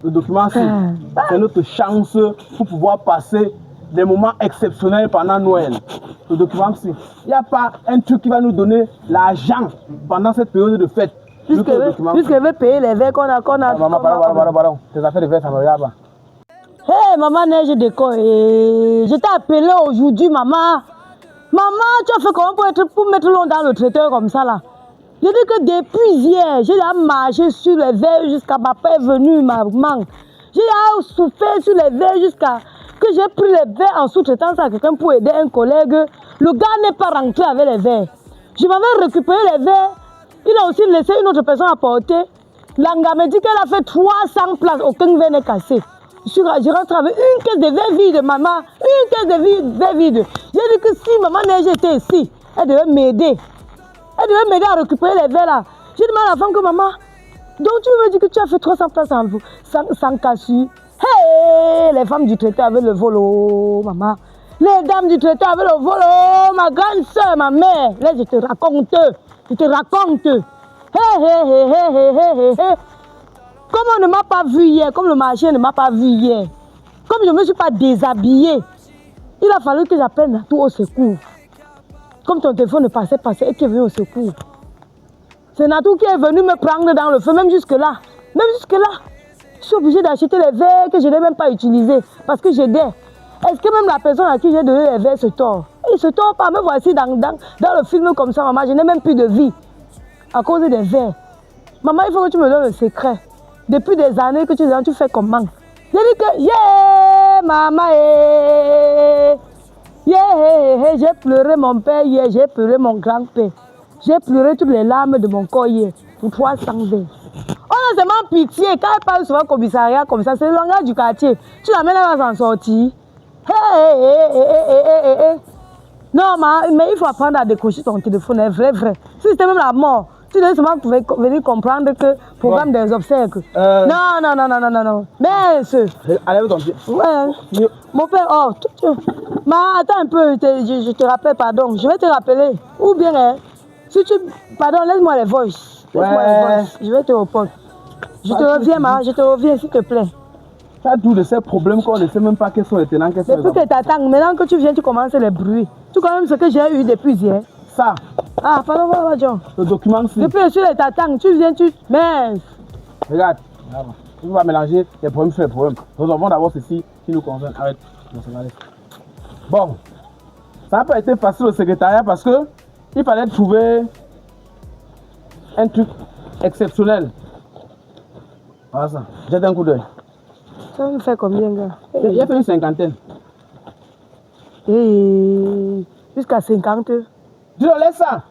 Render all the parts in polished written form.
Le document, c'est notre chance pour pouvoir passer des moments exceptionnels pendant Noël. Le document, il n'y a pas un truc qui va nous donner l'argent pendant cette période de fête. Puisqu'elle veut payer les verres qu'on a. Maman, pardon. Tes affaires de verre, ça me regarde pas. Hé, maman Neige Déco, je t'ai appelé aujourd'hui, maman. Maman, tu as fait comment pour mettre l'eau dans le traiteur comme ça là? Je dis que depuis hier, j'ai marché sur les verres jusqu'à ma père est venu, maman. J'ai souffert sur les verres jusqu'à que j'ai pris les verres en sous-traitance à quelqu'un pour aider un collègue. Le gars n'est pas rentré avec les verres. Je m'avais récupéré les verres. Il a aussi laissé une autre personne à porter. L'anga me dit qu'elle a fait 300 places, aucun verre n'est cassé. Je rentre avec une caisse de verre vide, maman. Une caisse de verre vide. J'ai dit que si maman Neige était ici, elle devait m'aider. Elle devait m'aider à récupérer les verres là. J'ai demandé à la femme que maman, donc tu me dis que tu as fait 300 places sans cassure. Hey, les femmes du traiteur avaient le volo, maman. Les dames du traiteur avaient le volo, ma grande soeur, ma mère. Là, je te raconte. Hey. Comme on ne m'a pas vu hier, comme le marché ne m'a pas vu hier, comme je ne me suis pas déshabillée, il a fallu que j'appelle Natou au secours. Comme ton téléphone ne passait pas, c'est elle qui est venue au secours. C'est Natou qui est venu me prendre dans le feu, même jusque-là. Je suis obligée d'acheter les verres que je n'ai même pas utilisés parce que j'aidais. Est-ce que même la personne à qui j'ai donné les verres se tord? Il se tord pas, me voici dans le film comme ça, maman, je n'ai même plus de vie à cause des verres. Maman, il faut que tu me donnes le secret. Depuis des années que tu fais comment? J'ai dit que, yeah, maman, j'ai pleuré mon père hier, j'ai pleuré mon grand-père. J'ai pleuré toutes les larmes de mon corps hier pour 300 verres. On a seulement pitié, quand elle parle souvent au commissariat comme ça, c'est le langage du quartier. Tu l'amènes, elle va s'en sortir. Non, mais il faut apprendre à décrocher ton téléphone, vrai. Si c'était même la mort, tu devais seulement venir comprendre que programme des obsèques. Non. Mais allez, ton pied. Ouais. Mon père, attends un peu, je te rappelle, pardon. Je vais te rappeler. Ou bien, pardon, laisse-moi les voices. Je vais te répondre. Je te reviens, s'il te plaît. Tu as tous de ces problèmes qu'on ne sait même pas quels sont les tenants. Depuis que t'attends, maintenant que tu viens, tu commences les bruits. Tu connais ce que j'ai eu depuis hier. Ça. Ah, pardon, John. Le document, c'est. Depuis que je suis t'attends, tu viens, Mais. Regarde, tu vas mélanger les problèmes sur les problèmes. Nous avons d'abord ceci qui nous concerne. Arrête. Bon, ça n'a pas été facile au secrétariat parce que il fallait trouver un truc exceptionnel. Voilà ça. Jette un coup d'œil. Ça me fait combien, gars? Il a fait une cinquantaine. Jusqu'à 50. Tu le laisses ça.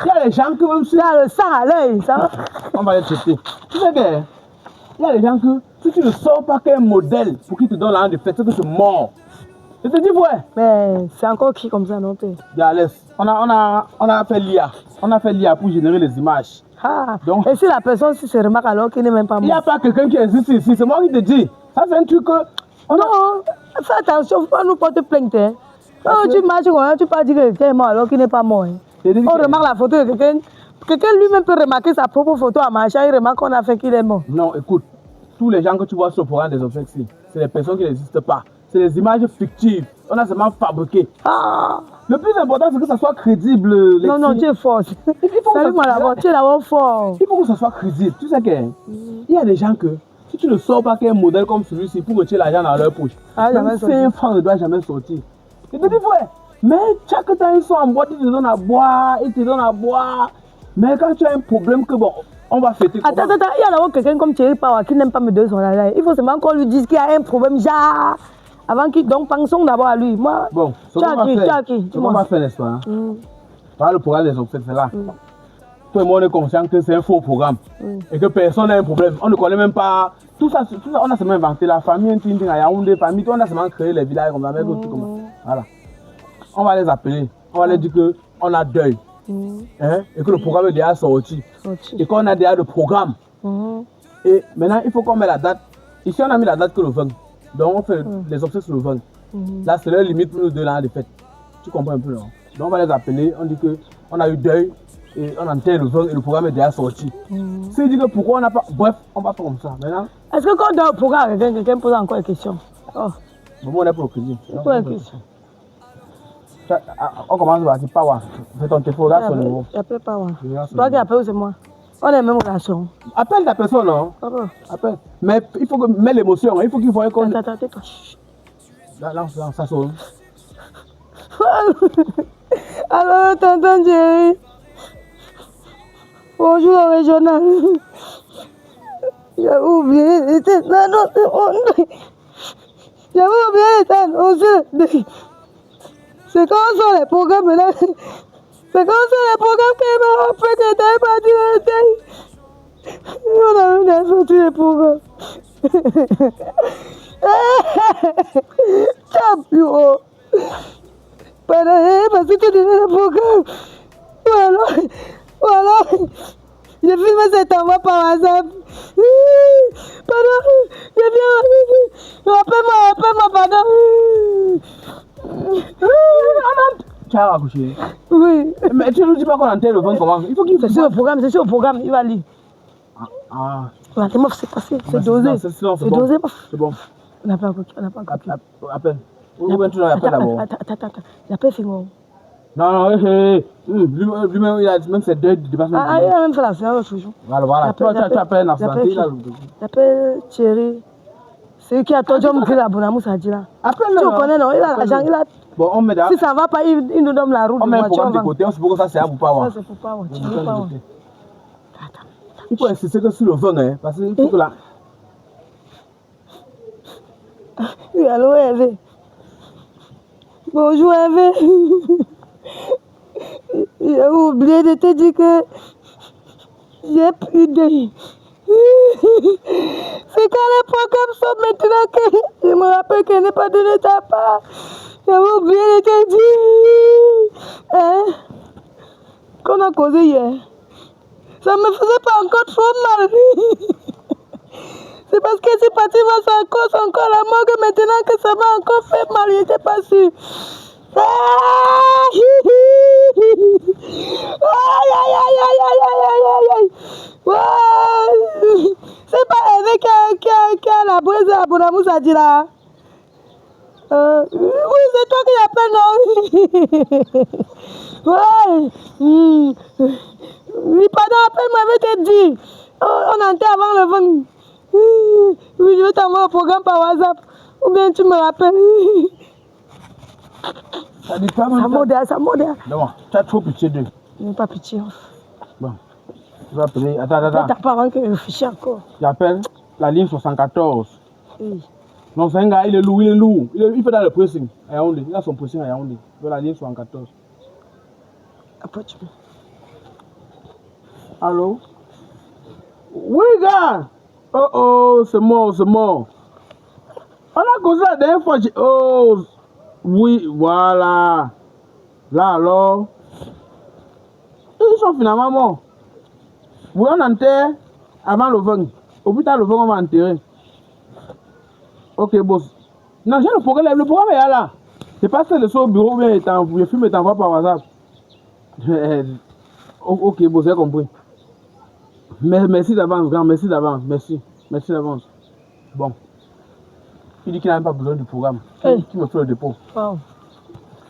Il y a les gens qui même il y a le sang à l'œil, ça. On va les tester. Tu sais que il y a les gens que si tu ne sors pas qu'un modèle pour qu'ils te donnent la de fête, c'est que tu mords. Je te dis ouais. Mais c'est encore qui comme ça, non? Laisse. On a fait l'IA. On a fait l'IA pour générer les images. Donc, et si la personne se remarque alors qu'il n'est même pas mort? Il n'y a pas quelqu'un qui existe ici. C'est moi qui te dis. Ça c'est un truc que... Non, fais attention, il ne faut pas nous porter plainte. Quand tu marches, tu ne peux pas dire que quelqu'un est mort alors qu'il n'est pas mort. On remarque la photo de quelqu'un. Quelqu'un lui-même peut remarquer sa propre photo en marchant, il remarque qu'on a fait qu'il est mort. Non, écoute, tous les gens que tu vois sur le programme des obsèques, c'est des personnes qui n'existent pas. C'est des images fictives. On a seulement fabriqué. Le plus important, c'est que ça soit crédible. Non, tu es fort. Salut-moi d'abord, tu es d'abord fort. Il faut que ça soit crédible. Tu sais qu'il y a des gens que, si tu ne sors pas qu'un modèle comme celui-ci pour retirer l'argent dans leur poche, même 5 francs ne doit jamais sortir. Je te dis, ouais, mais chaque temps ils sont en boîte, ils te donnent à boire, Mais quand tu as un problème que bon, on va fêter. Attends, il y a d'abord quelqu'un comme Thierry Power qui n'aime pas me donner son argent. Il faut seulement qu'on lui dise qu'il y a un problème, genre. Avant qu'il. Donc, pensons d'abord à lui. Moi, bon, ce qu'on va faire, n'est-ce pas? Par le programme des obsèques, c'est là. Tout le monde est conscient que c'est un faux programme et que personne n'a un problème. On ne connaît même pas. Tout ça on a seulement inventé. La famille, à Yaoundé, famille, on a seulement créé les villages comme ça, avec tout comme ça. Voilà. On va les appeler. On va leur dire qu'on a deuil. Et que le programme est déjà sorti. Et qu'on a déjà le programme. Et maintenant, il faut qu'on mette la date. Ici, on a mis la date que le 20. Donc, on fait les obsèques sur le 20. Là, c'est leur limite pour nous deux l'an de fête. Tu comprends un peu, non? Donc, on va les appeler. On dit qu'on a eu deuil. Et on enterre le 20 et le programme est déjà sorti. S'il dit que pourquoi on n'a pas. Bref, on va faire comme ça. Maintenant, Est-ce que quand on doit au programme, quelqu'un pose encore une question? Oh. Bon, on est pour le crédit. Pourquoi une question? On commence par dire Power. C'est ton téléphone, regarde son numéro. J'appelle Power. Toi qui appelles ou c'est moi? On a la même relation. Appelle ta personne, non? Appelle. Mais il faut que mettre l'émotion. Il faut qu'il voie qu'on. Attends. Là, ça sonne. Alors, tonton Jerry. Bonjour, le régional. J'ai oublié l'été. J'avais oublié l'été. C'est quand sont les programmes là. C'est quand sont les programmes qui me rappellent que t'avais pas dit l'été. On a sorti les programmes. Champion. Parce que tu disais le programme. Voilà. Je filme cet envoi par WhatsApp. Pardon. Je viens. Rappelle-moi, pardon. Tu as accouché? Oui. Mais tu ne nous dis pas qu'on entend le vent comment? Il faut qu'il C'est sur le programme, il va lire. La meuf, c'est passé, c'est dosé. C'est dosé, c'est bon. On n'a pas compris. Appelle. Où tu l'appelles d'abord? Attends. L'appel fait moi. Non, lui-même, il a même ses deux dépassements. Il a même fait la séance l'autre jour. Voilà. Tu appelles la santé. L'appel Thierry. C'est lui qui a tordu mon cul à Bonamou, ça dit là. Appelle-le. Tu connais, non? Il a l'argent, il a. Bon, on met si ça va pas, il nous donne la route. On met un programme de côté, on sait pas que ça c'est à vous pas. Ça c'est pour pas. Il faut insister que sur le vent, hein, parce qu'il faut que là. Oui, allô Hervé. Bonjour Hervé. J'ai oublié de te dire que j'ai plus de. C'est quand les programmes sont maintenant que je me rappelle qu'elle n'est pas donné ta part. J'ai oublié de te dire. Hein? Qu'on a causé hier. Ça me faisait pas encore trop mal. C'est parce que c'est parti voir sa cause encore la morgue maintenant que ça m'a encore fait mal. Je n'étais pas sûre. Aïe. Ouais. C'est pas Hervé qui a la braise à Bonamou, ça dit là. Oui, c'est toi qui l'appelles, non? Ouais. Oui, pardon, appelle-moi, je vais te dire. On entend avant le vent. Oui, je vais t'envoyer un programme par WhatsApp. Ou bien tu me rappelles. Ça dit pas mal. Ça modère. Non, tu as trop pitié d'eux. Je n'ai pas pitié. Bon. Tu vas appeler. Attends. T'as pas rendu que je réfléchis encore. J'appelle la ligne 74. Oui. Non, c'est un gars, il est lourd. Il fait dans le pressing à Yaoundé. Il a son pressing à Yaoundé. Il veut la ligne 74. Après, tu peux. Allô? Oui, gars! Oh, c'est mort. On a causé la dernière fois. Oh, oui, voilà. Là, alors. Ils sont finalement morts. Oui, on enterre avant le vent. Au plus tard, le vent, on va enterrer. Ok, boss. Non, j'ai le programme. Le programme est là. C'est pas ça, le saut au bureau, mais je filme et t'envoie par WhatsApp. Ok, boss, j'ai compris. Merci d'avance, grand, merci d'avance. Bon. Il dit qu'il n'a même pas besoin du programme. Qui me fait le dépôt. Wow.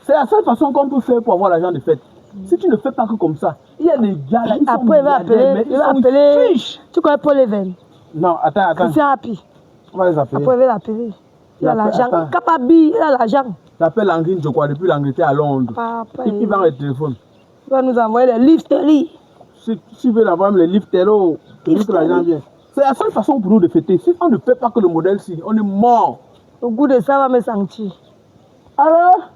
C'est la seule façon qu'on peut faire pour avoir l'argent de fête. Si tu ne fais pas que comme ça, il y a des gars là, après, il va appeler. Tu connais Paul Even? Non, attends. Christian Happy. On va les appeler. Après, il va l'appeler. Il a l'argent. Capabi, il a l'argent. J'appelle Languine, je crois, depuis l'Angleterre à Londres. Il va le téléphone. Il va nous envoyer les lifteries. Si tu veux avoir les lifteros, tu dis que l'argent vient. C'est la seule façon pour nous de fêter. Si on ne fait pas que le modèle-ci, on est mort. Le goût de ça va me sentir. Alors,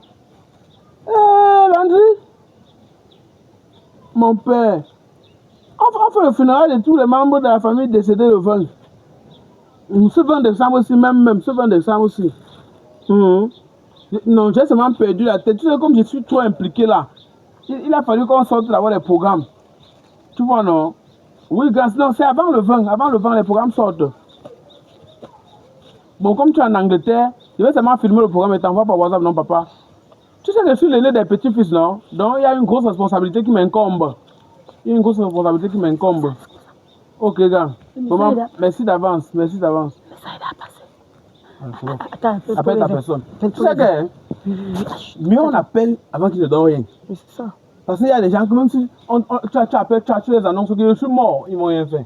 Landry, mon père, on fait le funérail de tous les membres de la famille décédés le 20. Ce 20 décembre aussi, même ce 20 décembre aussi. Non, j'ai seulement perdu la tête. Tu sais, comme je suis trop impliqué là, il a fallu qu'on sorte d'avoir les programmes. Tu vois, non? Oui, non, c'est avant le 20, les programmes sortent. Bon, comme tu es en Angleterre, je vais seulement filmer le programme et t'envoie par WhatsApp, non, papa? Tu sais que je suis l'aîné des petits-fils, non? Donc, il y a une grosse responsabilité qui m'incombe. Ok, gars. Maman, merci d'avance. Merci d'avance. Ça aide à passer. Attends, appelle ta personne. Tu sais que mieux on appelle avant qu'ils ne donnent rien. Mais c'est ça. Parce qu'il y a des gens que même si tu appelles, tu les annonces que je suis mort, ils m'ont rien fait.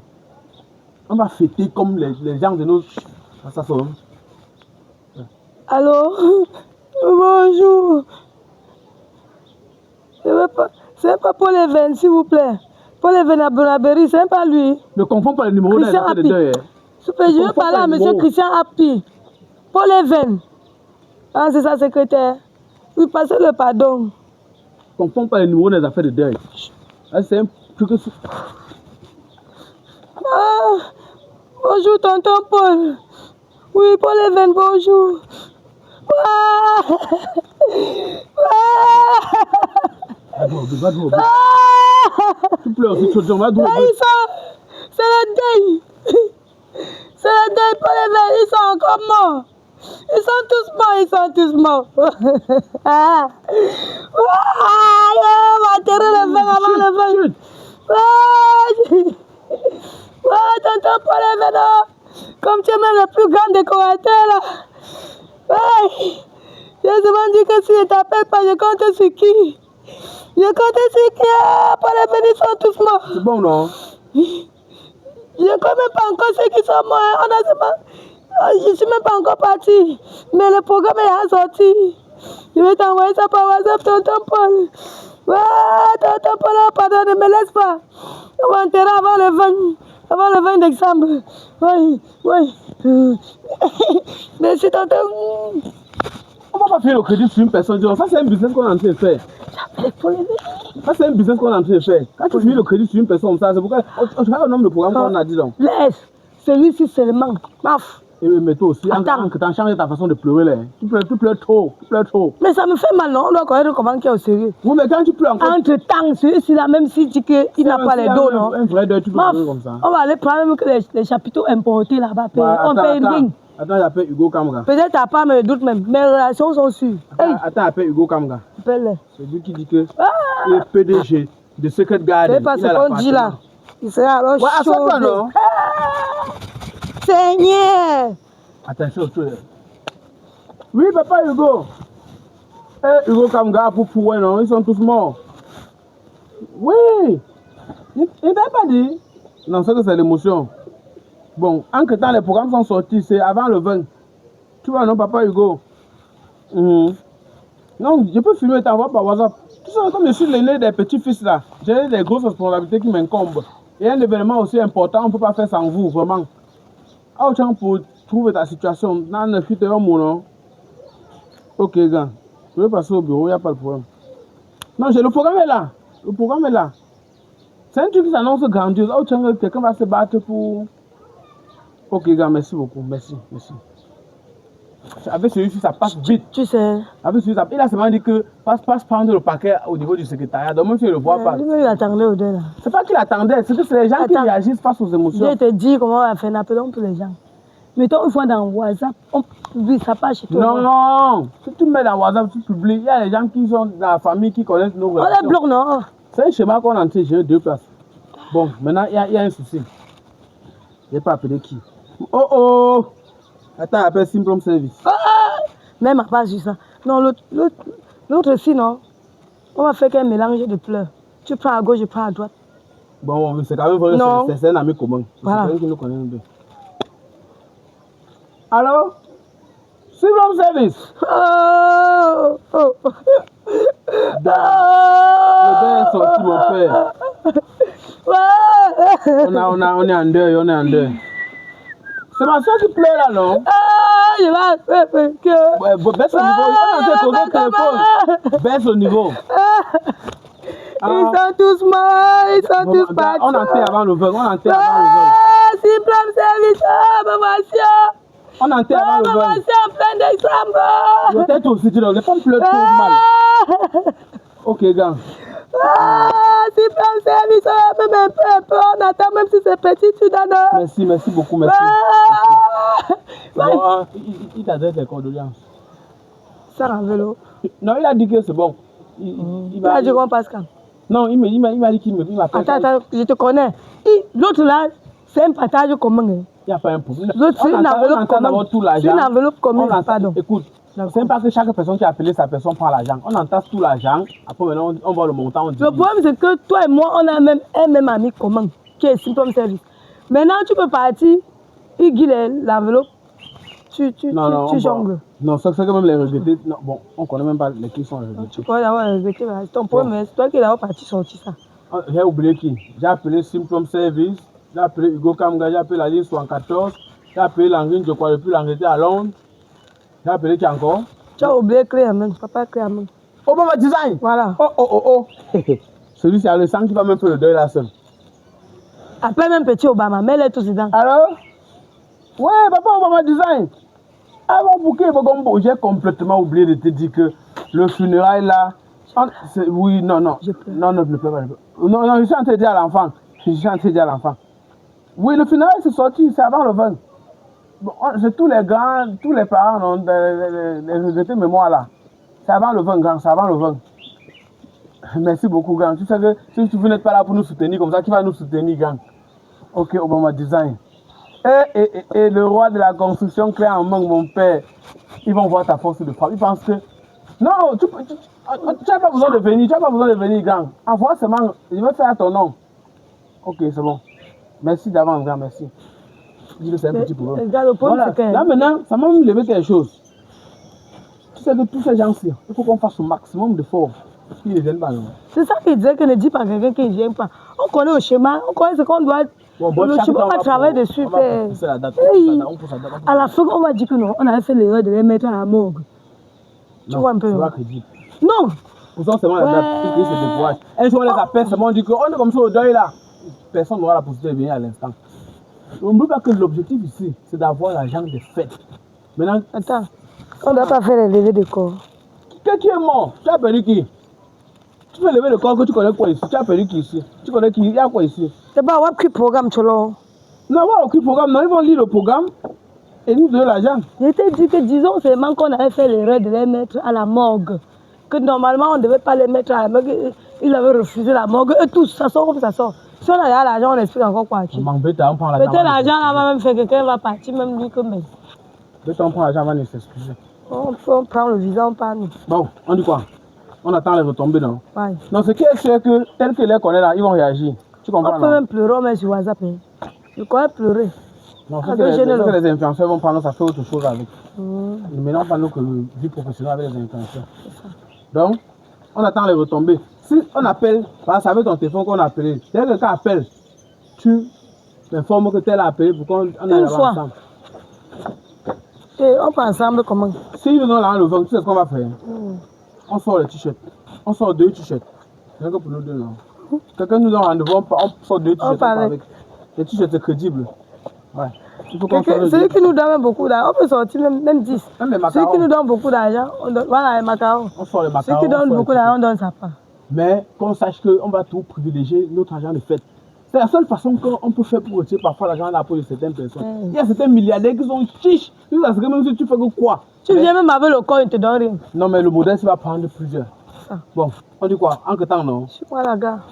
On va fêter comme les gens de nos... Ça sonne. Allô? Bonjour. C'est pas Paul Even, s'il vous plaît. Paul Even à Bonabéry, c'est pas lui. Ne confonds pas le numéro Christian de deuil. Je veux parler à M. Christian Appi. Paul Even. Ah, c'est sa secrétaire. Oui, passez le pardon. Ne confonds pas le numéro des affaires de deuil. C'est un truc... Ah, bonjour, tonton Paul. Oui, Paul Even, bonjour. Ah, tu pleures, tu c'est le deuil. C'est le deuil, Paul Even, ils sont encore morts. Ils sont tous morts. Ah, on va enterrer le vin avant le vin. Tonton Paul Even, comme tu es même le plus grand décorateur là. J'ai souvent dit que si je ne t'appelle pas, je compte sur qui? Je compte sur qui? Paul Even, ils sont tous morts. C'est bon, non? Je ne connais pas encore ceux qui sont morts. Je ne suis même pas encore parti. Mais le programme est sorti. Je vais t'envoyer ça par WhatsApp, tonton Paul. Tonton Paul, pardon, ne me laisse pas. On va enterrer avant le 20 décembre. Oui. Merci, tonton. On ne va pas faire le crédit sur une personne. Ça, c'est un business qu'on est en train de faire. Ça, c'est un business qu'on est en train de faire. Quand tu finis le crédit sur une personne, c'est pourquoi on regarde le nombre de programmes qu'on a dit donc. Laisse. Celui-ci seulement. Maf. Mais toi aussi, que tu as changé ta façon de pleurer là. Tu pleures trop. Mais ça me fait mal, non? On doit connaître comment tu es au sérieux. Oui, mais quand tu pleures encore. Entre-temps, celui-là, même s'il dit qu'il n'a pas les dos, non? Un vrai deuil, tu peux pleurer comme ça. On va aller prendre même que les chapiteaux importés là-bas. On paye rien. Attends, j'appelle Hugo Kamga. Peut-être t'as pas mes doutes même. Mes relations sont sûres. Attends, appelle Hugo Kamga. Appelle-le. C'est lui qui dit que il est PDG de Secret Garden. C'est pas ce qu'on dit là. Il sera alors chaud. Ouais, non? Seigneur. Attention, oui, papa Hugo. Hugo Kamga, pour non, ils sont tous morts. Oui. Il t'a pas dit? Non, c'est que c'est l'émotion. Bon, en que temps les programmes sont sortis, c'est avant le 20. Tu vois, non, papa Hugo? Non, je peux filmer et t'envoyer par WhatsApp. Tu sais, comme je suis l'aîné des petits-fils là, j'ai des grosses responsabilités qui m'incombent. Et un événement aussi important, on ne peut pas faire sans vous, vraiment. Ah, tiens, pour trouver ta situation, dans le futur, non? Ok, gars. Je vais passer au bureau, il n'y a pas de problème. Non, le programme est là. Le programme est là. C'est un truc qui s'annonce grandiose. Oh, tiens, quelqu'un va se battre pour... Ok, gars, merci beaucoup. Merci. Avec celui-ci, ça passe vite. Tu sais. Avec celui-ci, il a seulement dit que passe prendre le paquet au niveau du secrétariat. Donc, même si il ne le voit pas. Lui, il attendait au deux là. C'est pas qu'il attendait, c'est que c'est les gens qui réagissent face aux émotions. Je te dis comment on va faire, appelons tous les gens. Mettons une fois dans WhatsApp, on publie sa page chez toi. Non. Si tu mets dans WhatsApp, tu publies. Il y a des gens qui sont dans la famille qui connaissent nos relations. On les bloque, non? C'est un schéma qu'on a entré, j'ai 2 places. Bon, maintenant, il y a un souci. Je n'ai pas appelé qui. Oh! Attends, appelle Simplom Service. Même à pas juste ça. Non, l'autre aussi, non. On va faire qu'un mélange de pleurs. Tu prends à gauche, je prends à droite. Bon, c'est quand même vrai, c'est un ami commun. Voilà. C'est quelqu'un qui nous connaît deux. Allô? Simplom Service. Le gars est sorti, mon père. On est en deuil, C'est ma soeur qui pleure là, non? Je vais baisse au niveau. On a téléphone. Baisse au niveau. Ils sont tous morts, partis. On a fait avant le 20. Simplom Service, maman. On a fait avant le 20. Maman, en plein décembre. Peut-être aussi, tu ne pas pleurer trop mal. Ok, gars. Simplom Service, même un peu, on attend, même si c'est petit, tu donnes. Merci beaucoup, merci. Bon, il t'adresse les condoléances. Ça en vélo. Non, il a dit que c'est bon. Il a dit qu'on passe quand? Non, il m'a dit qu'il m'appelle. Attends, je te connais. L'autre là, C'est un partage commun. Il n'y a pas un problème. C'est une enveloppe commune. Pardon. Écoute, c'est pas que chaque personne qui a appelé sa personne prend l'argent. On entasse tout l'argent. Après, maintenant, on voit le montant. Le problème, c'est que toi et moi, on a même un même ami commun qui est Symptom Service. Maintenant, tu peux partir, il guide l'enveloppe. Tu jongles. Non, c'est que même les regrettés. Non, bon, on ne connaît même pas les qui sont regrettés. Tu crois d'avoir regretté, c'est ton problème, c'est toi qui es parti sortir ça. J'ai oublié qui? J'ai appelé Symptom Service, j'ai appelé Hugo Kamga, j'ai appelé la ligne 74, j'ai appelé Langrine, je crois, depuis l'Angleterre à Londres. J'ai appelé qui encore? Tu as oublié Cléamen, papa Cléamen. Obama Design! Voilà. Oh. Celui-ci a le sang qui va même faire le deuil là seul. Appelle même petit Obama, mets-les tous dedans. Alors? Ouais, papa Obama Design! Ah bon, pourquoi j'ai complètement oublié de te dire que le funérail là. Oui, non, ne pleure pas. Non, je suis en train de dire à l'enfant. Oui, le funérail c'est sorti, c'est avant le 20. Bon, c'est tous les grands, tous les parents ont des regrettés mémoire là. C'est avant le 20, grand, c'est avant le 20. Merci beaucoup, gang. Tu sais que si tu n'êtes pas là pour nous soutenir comme ça, qui va nous soutenir, gang? Ok, Obama Design. Et le roi de la construction clé en main, mon père, ils vont voir ta force de frappe. Ils pensent que. Non, tu n'as pas besoin de venir, gang. Envoie seulement, je vais faire ton nom. Ok, c'est bon. Merci d'avance, grand, merci. Dis-le, c'est un petit problème. Voilà. Là maintenant, ça m'a même levé quelque chose. Tu sais que tous ces gens-ci, il faut qu'on fasse au maximum d'efforts. Ils ne viennent pas. C'est ça qu'il disait que ne dis pas à quelqu'un qui ne vient pas. On connaît le schéma, on connaît ce qu'on doit. Bon, tu ne peux pas travailler dessus. À la fin, on va dire que non, on avait fait l'erreur de les mettre à la morgue. Tu vois un peu. Non. Pour ça, c'est moi la date, c'est des courage. Un jour, on les appelle, on dit qu'on est comme ça au deuil là. Personne n'aura la possibilité de venir à l'instant. On ne veut pas que l'objectif ici, c'est d'avoir l'argent de fête. Maintenant, attends, on ne doit pas faire les levées de corps. Qui est mort? Tu as perdu qui? Tu peux lever le corps que tu connais quoi ici? Tu as perdu qui ici? Tu connais qui? Il y a quoi ici? C'est pas un programme, tu l'as. Non, aucun programme. Non, ils vont lire le programme et nous donner l'argent. Je t'ai dit que disons seulement qu'on avait fait l'erreur de les mettre à la morgue. Que normalement on ne devait pas les mettre à la morgue. Ils avaient refusé la morgue. Et tout, ça sort comme ça sort. Si on a l'argent, on explique encore quoi. On m'embête, on prend l'argent. Peut-être l'argent là va même faire que quelqu'un va partir, même lui que même. Peut-être on prend l'argent, on va nous s'excuser. On prend le visa, on part nous. Bon, on dit quoi? On attend les retombées, non? Ouais. Non, ce qui est sûr que tel que les connaît là, ils vont réagir. Tu comprends? On peut même pleurer, on met sur WhatsApp. Je crois pleurer. Non, ce que les influenceurs vont prendre, ça fait autre chose avec. Nous menons pas nous que vie professionnelle avec les influenceurs. Donc, on attend les retombées. Si on appelle, ça avec ton téléphone qu'on a appelé. Dès que quelqu'un appelle, tu m'informes que tel a appelé pour qu'on aille là-bas ensemble. Et on peut ensemble comment? Si nous donnons le 20, tu sais ce qu'on va faire? On sort les t-shirts. On sort 2 t-shirts. Rien que pour nous deux là. Quelqu'un nous donne rendez-vous, on sort 2 t-shirts avec. Les t-shirts c'est crédible. Ouais. Celui qui nous donne beaucoup d'argent, on peut sortir même 10. Celui qui nous donne beaucoup d'argent, on donne les macarons. On sort les macarons. Celui qui donne beaucoup d'argent, on donne sa part. Mais qu'on sache qu'on va tout privilégier notre argent de fête. C'est la seule façon qu'on peut faire pour retirer parfois l'argent de la poche de certaines personnes. Il y a certains milliardaires qui sont chiches. Parce que même si tu fais que quoi? Tu viens même avec le corps, il ne te donne rien. Non, mais le modèle, ça va prendre plusieurs. Bon, on dit quoi? En que temps, non? Je suis pas la gare.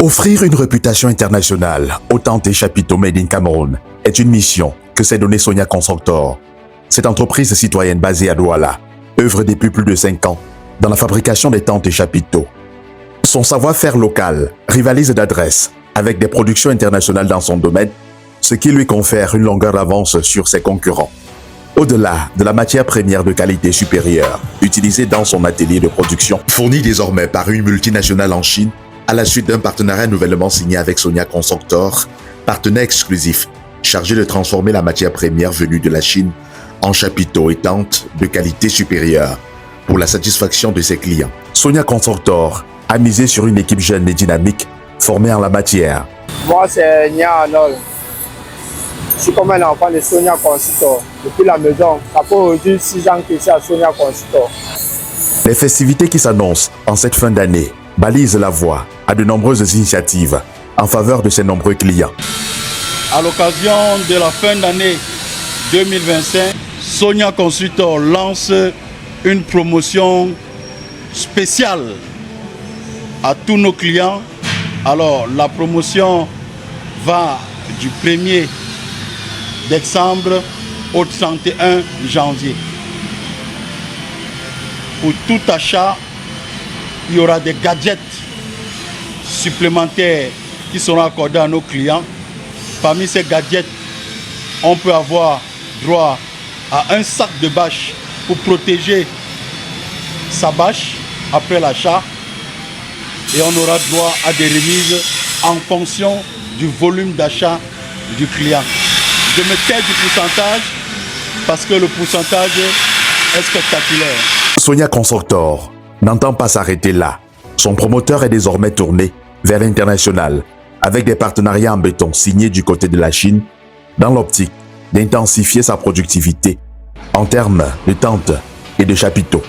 Offrir une réputation internationale au Tante Chapiteaux Made in Cameroun est une mission que s'est donnée Sonia Constructor. Cette entreprise citoyenne basée à Douala œuvre depuis plus de 5 ans dans la fabrication des tentes et chapiteaux. Son savoir-faire local rivalise d'adresse avec des productions internationales dans son domaine, ce qui lui confère une longueur d'avance sur ses concurrents. Au-delà de la matière première de qualité supérieure utilisée dans son atelier de production, fournie désormais par une multinationale en Chine, à la suite d'un partenariat nouvellement signé avec Sonia Constructor, partenaire exclusif chargé de transformer la matière première venue de la Chine en chapiteaux et tentes de qualité supérieure pour la satisfaction de ses clients. Sonia Constructor a misé sur une équipe jeune et dynamique formée en la matière. Moi, c'est Nia Arnold. Je suis comme un enfant de Sonia Constructor depuis la maison. Ça fait aujourd'hui 6 ans que je suis à Sonia Constructor. Les festivités qui s'annoncent en cette fin d'année balisent la voie à de nombreuses initiatives en faveur de ses nombreux clients. À l'occasion de la fin d'année 2025, Sonia Constructor lance une promotion spéciale à tous nos clients Alors, la promotion va du 1er décembre au 31 janvier. Pour tout achat, il y aura des gadgets supplémentaires qui seront accordés à nos clients. Parmi ces gadgets, on peut avoir droit à un sac de bâche pour protéger sa bâche après l'achat. Et on aura droit à des remises en fonction du volume d'achat du client. Je me tais du pourcentage parce que le pourcentage est spectaculaire. Sonia Constructor n'entend pas s'arrêter là. Son promoteur est désormais tourné vers l'international avec des partenariats en béton signés du côté de la Chine dans l'optique d'intensifier sa productivité en termes de tentes et de chapiteaux.